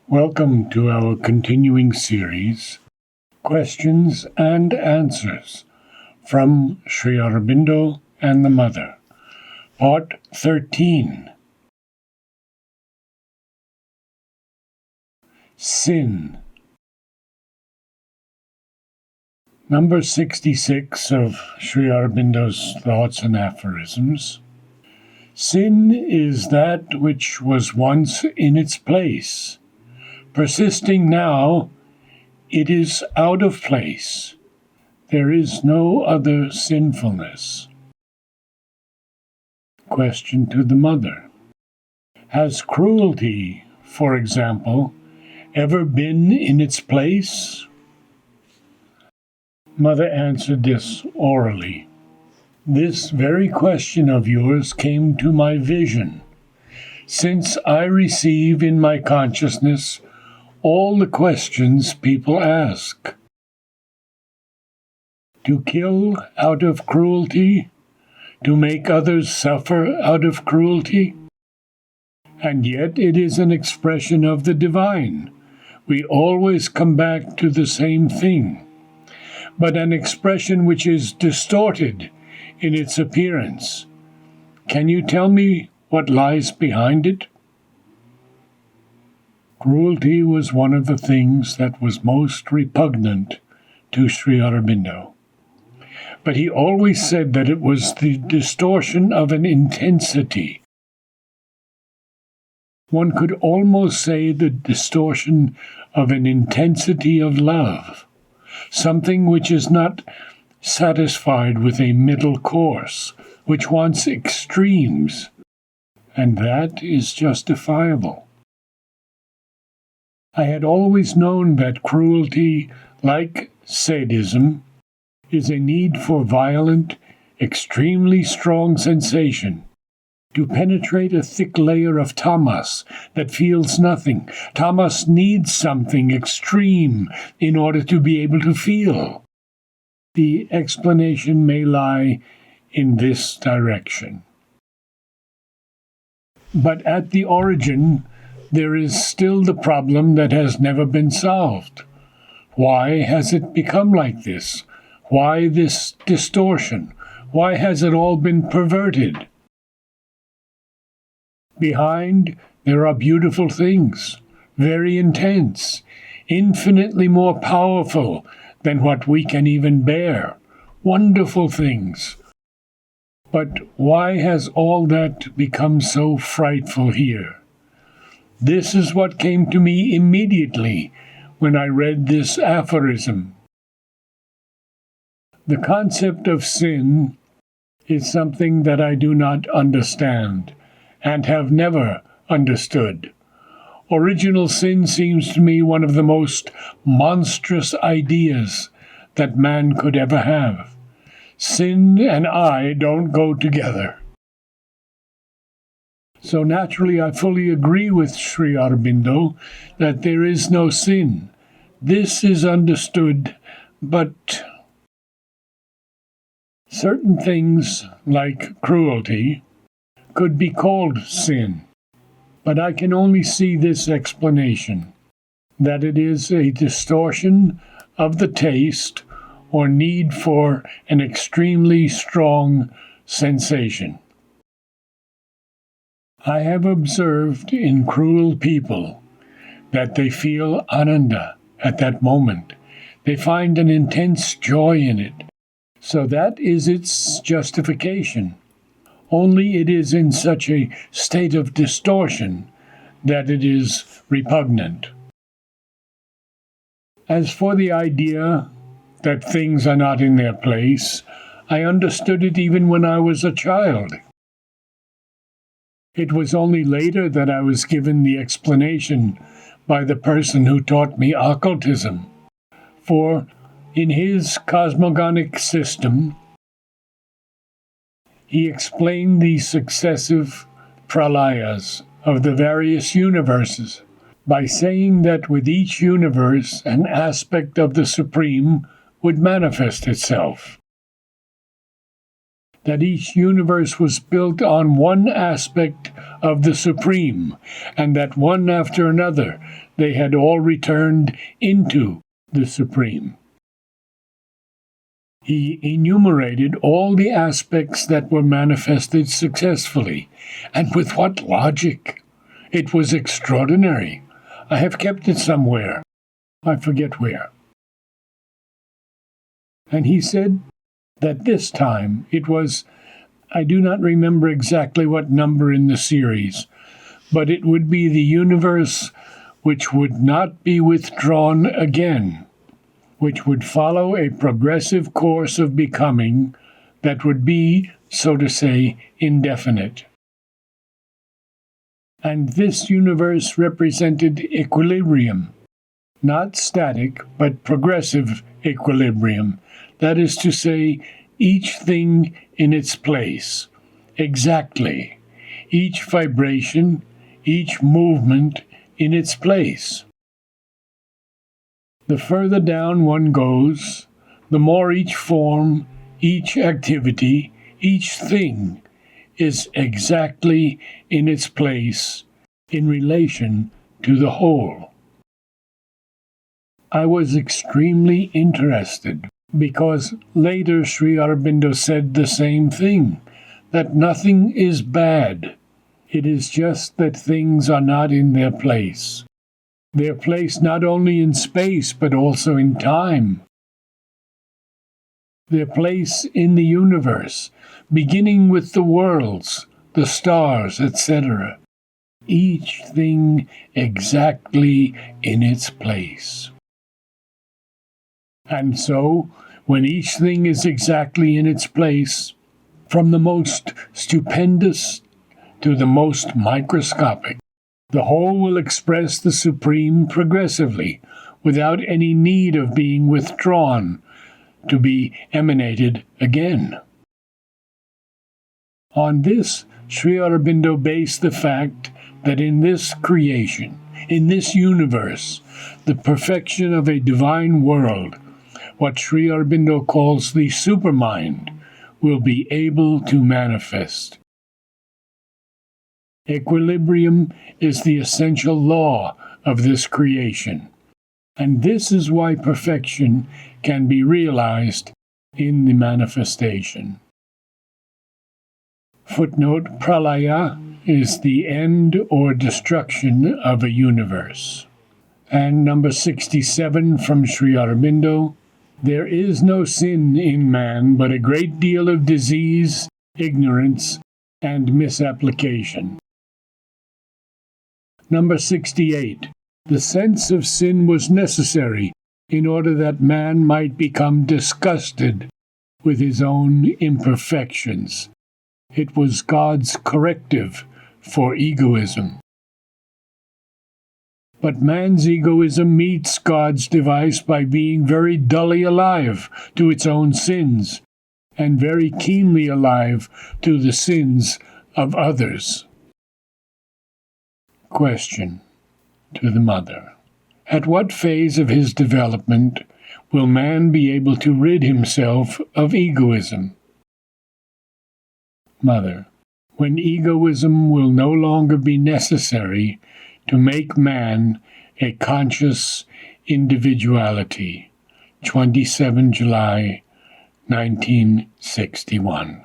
Welcome to our continuing series, Questions and Answers from Sri Aurobindo and the Mother, Part 13. Sin. Number 66 of Sri Aurobindo's Thoughts and Aphorisms. Sin is that which was once in its place. Persisting now, it is out of place. There is no other sinfulness. Question to the Mother. Has cruelty, for example, ever been in its place? Mother answered this orally. This very question of yours came to my vision, since I receive in my consciousness all the questions people ask. To kill out of cruelty, to make others suffer out of cruelty, and yet it is an expression of the divine. We always come back to the same thing, but an expression which is distorted in its appearance. Can you tell me what lies behind it? Cruelty was one of the things that was most repugnant to Sri Aurobindo. But he always said that it was the distortion of an intensity. One could almost say the distortion of an intensity of love, something which is not satisfied with a middle course, which wants extremes, and that is justifiable. I had always known that cruelty, like sadism, is a need for violent, extremely strong sensation, to penetrate a thick layer of tamas that feels nothing. Tamas needs something extreme in order to be able to feel. The explanation may lie in this direction. But at the origin, there is still the problem that has never been solved. Why has it become like this? Why this distortion? Why has it all been perverted? Behind, there are beautiful things, very intense, infinitely more powerful than what we can even bear. Wonderful things. But why has all that become so frightful here? This is what came to me immediately when I read this aphorism. The concept of sin is something that I do not understand and have never understood. Original sin seems to me one of the most monstrous ideas that man could ever have. Sin and I don't go together. So naturally, I fully agree with Sri Aurobindo that there is no sin. This is understood, but certain things, like cruelty, could be called sin. But I can only see this explanation, that it is a distortion of the taste or need for an extremely strong sensation. I have observed in cruel people that they feel ananda at that moment. They find an intense joy in it. So that is its justification. Only it is in such a state of distortion that it is repugnant. As for the idea that things are not in their place, I understood it even when I was a child. It was only later that I was given the explanation by the person who taught me occultism. For in his cosmogonic system, he explained the successive pralayas of the various universes by saying that with each universe an aspect of the Supreme would manifest itself. That each universe was built on one aspect of the Supreme, and that one after another they had all returned into the Supreme. He enumerated all the aspects that were manifested successfully, and with what logic! It was extraordinary. I have kept it somewhere. I forget where. And he said that this time it was, I do not remember exactly what number in the series, but it would be the universe which would not be withdrawn again, which would follow a progressive course of becoming that would be, so to say, indefinite. And this universe represented equilibrium, not static, but progressive equilibrium. That is to say, each thing in its place, exactly, each vibration, each movement in its place. The further down one goes, the more each form, each activity, each thing is exactly in its place in relation to the whole. I was extremely interested because later Sri Aurobindo said the same thing, that nothing is bad. It is just that things are not in their place. Their place not only in space, but also in time. Their place in the universe, beginning with the worlds, the stars, etc. Each thing exactly in its place. And so, when each thing is exactly in its place, from the most stupendous to the most microscopic, the whole will express the Supreme progressively, without any need of being withdrawn, to be emanated again. On this, Sri Aurobindo based the fact that in this creation, in this universe, the perfection of a divine world, what Sri Aurobindo calls the supermind, will be able to manifest. Equilibrium is the essential law of this creation, and this is why perfection can be realized in the manifestation. Footnote: Pralaya is the end or destruction of a universe. And number 67 from Sri Aurobindo: there is no sin in man, but a great deal of disease, ignorance, and misapplication. Number 68. The sense of sin was necessary in order that man might become disgusted with his own imperfections. It was God's corrective for egoism. But man's egoism meets God's device by being very dully alive to its own sins, and very keenly alive to the sins of others. Question to the mother: at what phase of his development will man be able to rid himself of egoism? Mother: when egoism will no longer be necessary to make man a conscious individuality. 27 July 1961.